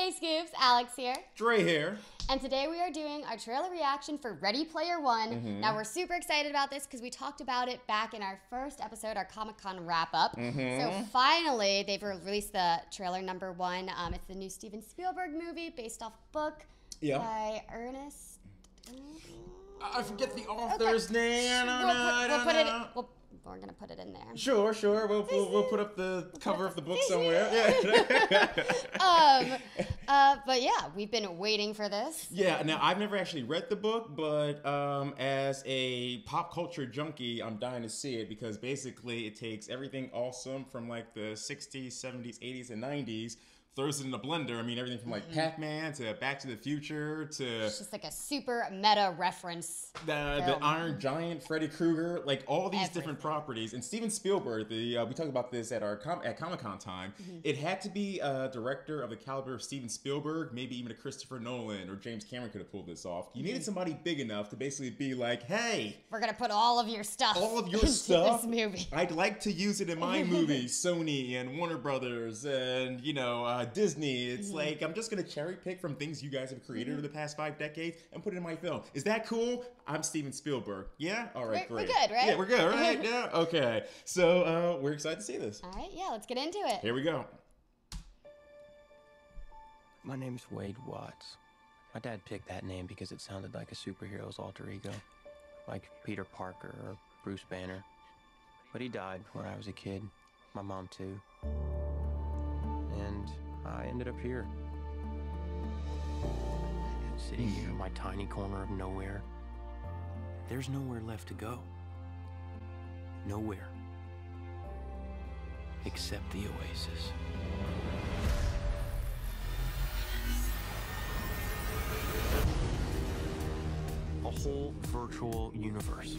Hey Scoops, Alex here. Dre here. And today we are doing our trailer reaction for Ready Player One. Now we're super excited about this because we talked about it back in our first episode, our Comic-Con wrap-up. So finally, they've released the trailer number one. It's the new Steven Spielberg movie based off book by Ernest. I forget the author's name. We're gonna put it in there. Sure. We'll put up the cover of the book somewhere. But yeah, we've been waiting for this. Yeah. Now I've never actually read the book, but as a pop culture junkie, I'm dying to see it because basically it takes everything awesome from like the 60s, 70s, 80s, and 90s. Throws it in a blender. I mean, everything from like Pac-Man to Back to the Future to... It's just like a super meta reference. The Iron Giant, Freddy Krueger, like all these different properties. And Steven Spielberg, we talked about this at our Comic-Con time. It had to be a director of the caliber of Steven Spielberg, maybe even a Christopher Nolan or James Cameron could have pulled this off. You needed somebody big enough to basically be like, hey... We're going to put all of your stuff into this movie. I'd like to use it in my movies, Sony and Warner Brothers and, you know... Disney. It's like, I'm just going to cherry pick from things you guys have created over the past 5 decades and put it in my film. Is that cool? I'm Steven Spielberg. Yeah? All right, great. We're good, right? Yeah, we're good, right? Yeah? Okay. So, we're excited to see this. All right, yeah, let's get into it. Here we go. My name's Wade Watts. My dad picked that name because it sounded like a superhero's alter ego, like Peter Parker or Bruce Banner. But he died when I was a kid. My mom, too. And I ended up here. Sitting here in my tiny corner of nowhere. There's nowhere left to go. Nowhere. Except the Oasis. A whole virtual universe.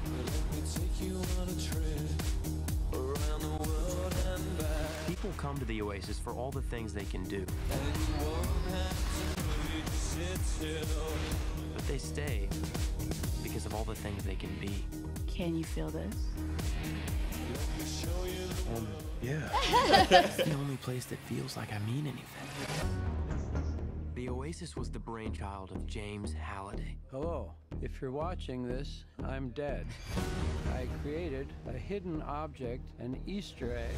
Let me take you on a trip around the world and back. People come to the Oasis for all the things they can do. But they stay because of all the things they can be. Can you feel this? Yeah. It's the only place that feels like I mean anything. The Oasis was the brainchild of James Halliday. Hello. If you're watching this, I'm dead. I created a hidden object, an Easter egg.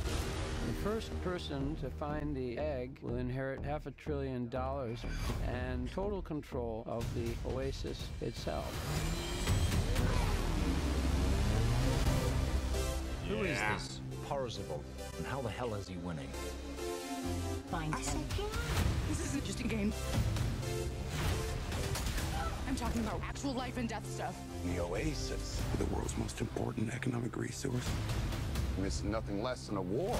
The first person to find the egg will inherit $500 billion and total control of the Oasis itself. Who is this Parzival, and how the hell is he winning? Find him. This isn't just a game. I'm talking about actual life and death stuff. The Oasis, the world's most important economic resource. It's nothing less than a war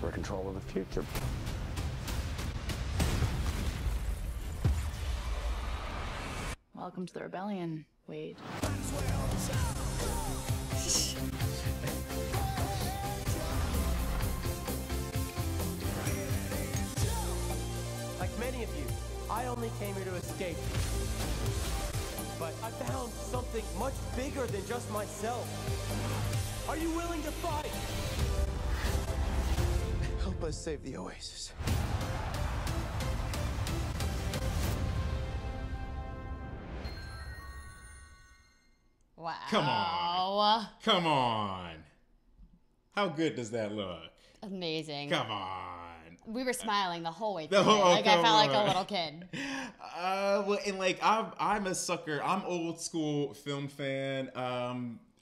for control of the future. Welcome to the rebellion, Wade. Like many of you, I only came here to escape. But I found something much bigger than just myself. Are you willing to fight? Help us save the Oasis. Wow. Come on. How good does that look? Amazing. Come on. We were smiling the whole way through. I felt like a little kid. Well, and like I'm a sucker. I'm old school film fan.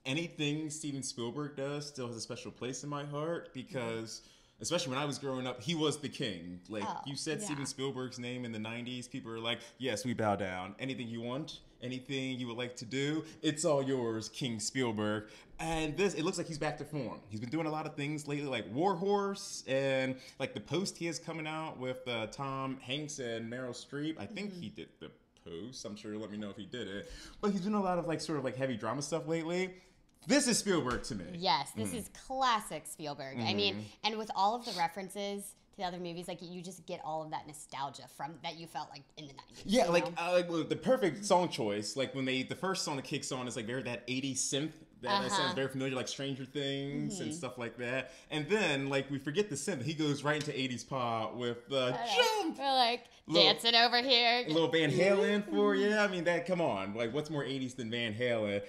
Anything Steven Spielberg does still has a special place in my heart because, especially when I was growing up, he was the king. Like you said, Steven Spielberg's name in the '90s, people were like, "Yes, we bow down. Anything you want." Anything you would like to do, it's all yours, King Spielberg. And this, it looks like he's back to form. He's been doing a lot of things lately, like War Horse, and like the Post he has coming out with Tom Hanks and Meryl Streep. I think he did the Post. I'm sure you'll let me know if he did it. But he's doing a lot of like sort of like heavy drama stuff lately. This is Spielberg to me. Yes, this is classic Spielberg. I mean, and with all of the references to the other movies, like you just get all of that nostalgia from that you felt like in the 90s. Yeah, like the perfect song choice. Like when the first song that kicks on is like very that 80s synth That sounds very familiar, like Stranger Things and stuff like that. And then, like, we forget the synth. He goes right into 80s pop with jump. We're like dancing over here. A little Van Halen for you. I mean, come on. Like, what's more 80s than Van Halen?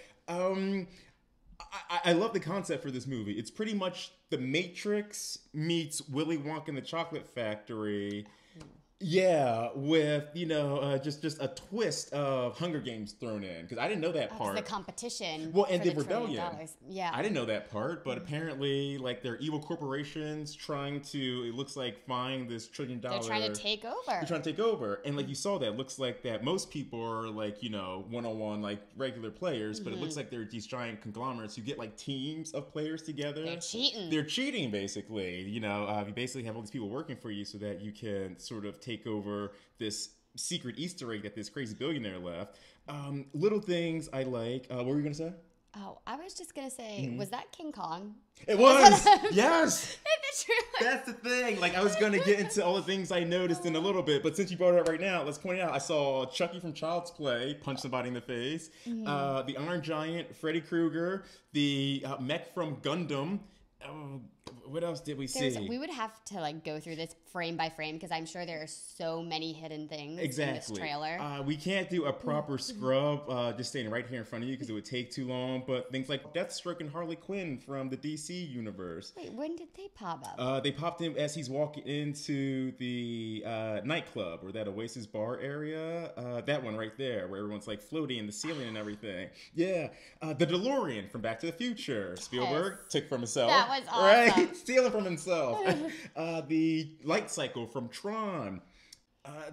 I love the concept for this movie. It's pretty much The Matrix meets Willy Wonka and the Chocolate Factory. Yeah, with, just a twist of Hunger Games thrown in. Because I didn't know that part. The competition. Well, and for the rebellion. Yeah. I didn't know that part, but apparently, like, they're evil corporations trying to, it looks like, find this $1 trillion. They're trying to take over. They're trying to take over. And, like, you saw that. It looks like that most people are, like, one-on-one, like, regular players. But it looks like they're these giant conglomerates who get, like, teams of players together. They're cheating. They're cheating, basically. You basically have all these people working for you so that you can sort of take over this secret Easter egg that this crazy billionaire left. Little things I like. What were you going to say? Oh, I was just going to say, was that King Kong? It was! Yes! In the trailer. That's the thing. Like, I was going to get into all the things I noticed in a little bit, but since you brought it up right now, let's point it out. I saw Chucky from Child's Play punch somebody in the face. The Iron Giant, Freddy Krueger, the mech from Gundam. What else did we see? We would have to like go through this frame by frame because I'm sure there are so many hidden things in this trailer. We can't do a proper scrub just standing right here in front of you because it would take too long. But things like Deathstroke and Harley Quinn from the DC universe. Wait, when did they pop up? They popped in as he's walking into the nightclub or that Oasis bar area. That one right there where everyone's like floating in the ceiling and everything. Yeah. The DeLorean from Back to the Future. Spielberg took from himself. That was awesome. Right? Stealing from himself. The light cycle from Tron.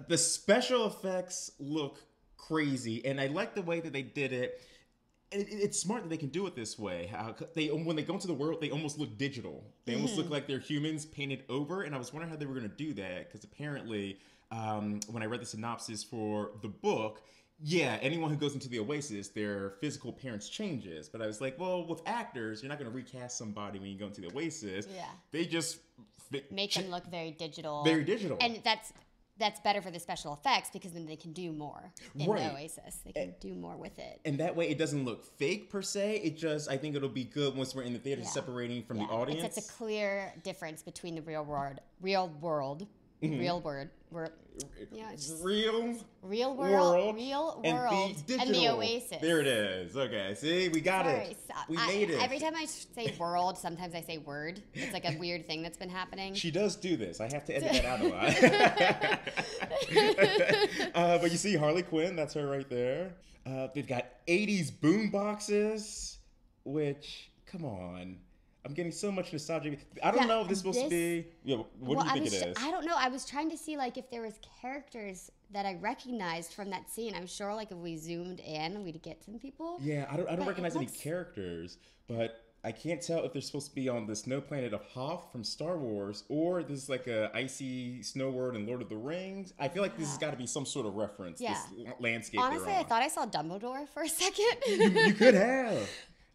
The special effects look crazy, and I like the way that they did it. It's smart that they can do it this way. When they go into the world, they almost look digital. They almost look like they're humans painted over, and I was wondering how they were going to do that, because apparently, when I read the synopsis for the book, yeah, anyone who goes into the Oasis, their physical appearance changes. But I was like, well, with actors, you're not going to recast somebody when you go into the Oasis. Yeah. They just make them look very digital. Very digital. And that's better for the special effects because then they can do more in the Oasis. They can do more with it. And that way it doesn't look fake per se. I think it'll be good once we're in the theater separating from the audience. It's a clear difference between the real world, and the Oasis. There it is. Okay, see, we got it. We made it. Every time I say world, sometimes I say word. It's like a weird thing that's been happening. She does do this. I have to edit that out a lot. But you see Harley Quinn, that's her right there. They've got 80s boom boxes, which, come on. I'm getting so much nostalgia. I don't know if this is supposed to be... Yeah, what do you think it is? I don't know. I was trying to see like if there was characters that I recognized from that scene. I'm sure like if we zoomed in, we'd get some people. Yeah, I don't recognize any characters, but I can't tell if they're supposed to be on the snow planet of Hoth from Star Wars, or this is like a icy snow world in Lord of the Rings. I feel like this has got to be some sort of reference, this landscape. Honestly, I thought I saw Dumbledore for a second. You could have.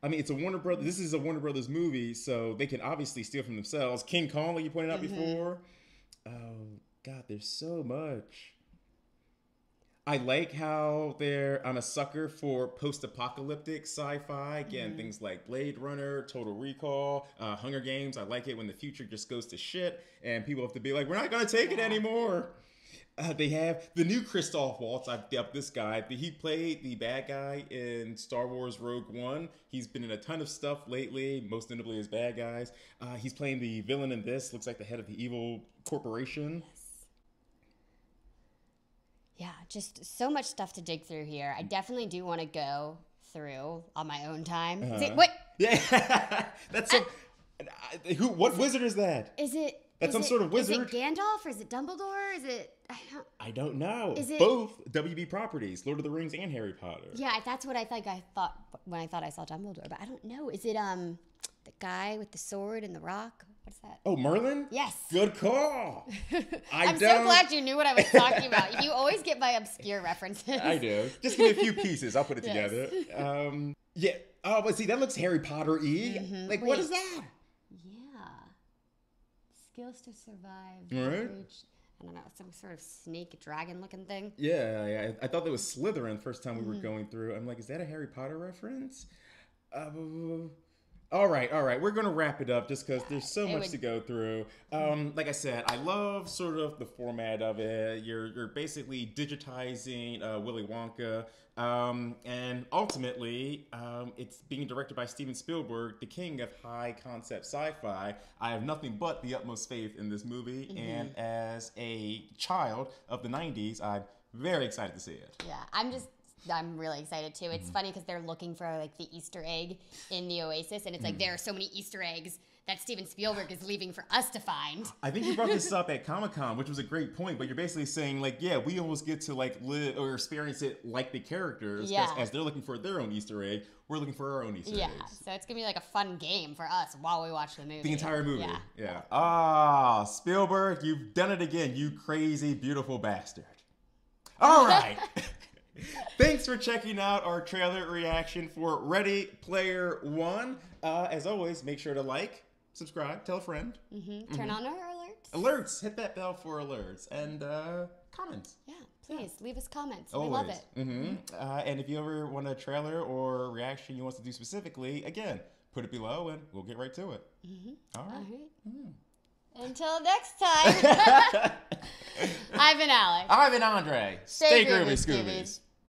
I mean, it's a Warner Brothers. This is a Warner Brothers movie, so they can obviously steal from themselves. King Kong, like you pointed out before. Oh God, there's so much. I like how I'm a sucker for post-apocalyptic sci-fi. Again, things like Blade Runner, Total Recall, Hunger Games. I like it when the future just goes to shit and people have to be like, we're not gonna take it anymore. They have the new Christoph Waltz. I've dubbed this guy. He played the bad guy in Star Wars Rogue One. He's been in a ton of stuff lately, most notably as bad guys. He's playing the villain in this. Looks like the head of the evil corporation. Yes. Yeah, just so much stuff to dig through here. I definitely do want to go through on my own time. What? Yeah, that's what wizard is that? That's some sort of wizard. Is it Gandalf or is it Dumbledore? Is it? I don't know. Is it both WB properties, Lord of the Rings and Harry Potter? Yeah, that's what I thought when I thought I saw Dumbledore, but I don't know. Is it the guy with the sword and the rock? What's that? Oh, Merlin? Yes. Good call. I'm so glad you knew what I was talking about. You always get my obscure references. I do. Just give me a few pieces. I'll put it together. Yeah. Oh, but see, that looks Harry Potter-y. Like, what is that? Skills to survive. Right. I don't know, some sort of snake dragon looking thing. Yeah. I thought that was Slytherin the first time we were going through. I'm like, is that a Harry Potter reference? All right. We're gonna wrap it up just because there's so much to go through. Like I said, I love sort of the format of it. You're basically digitizing Willy Wonka, and ultimately, it's being directed by Steven Spielberg, the king of high concept sci-fi. I have nothing but the utmost faith in this movie, and as a child of the '90s, I'm very excited to see it. Yeah, I'm really excited too. It's funny because they're looking for like the Easter egg in the Oasis, and it's like there are so many Easter eggs that Steven Spielberg is leaving for us to find. I think you brought this up at Comic-Con, which was a great point, but you're basically saying like, yeah, we almost get to like live or experience it like the characters, as they're looking for their own Easter egg, we're looking for our own Easter eggs. So it's gonna be like a fun game for us while we watch the movie. The entire movie. Yeah. Spielberg, you've done it again, you crazy, beautiful bastard. All right. Thanks for checking out our trailer reaction for Ready Player One. As always, make sure to like, subscribe, tell a friend. Turn on our alerts. Alerts. Hit that bell for alerts. And comments. Yeah, please leave us comments. Always. We love it. And if you ever want a trailer or reaction you want us to do specifically, again, put it below and we'll get right to it. All right. Until next time. I've been Alex. I've been Andre. Stay groovy, Scoobies.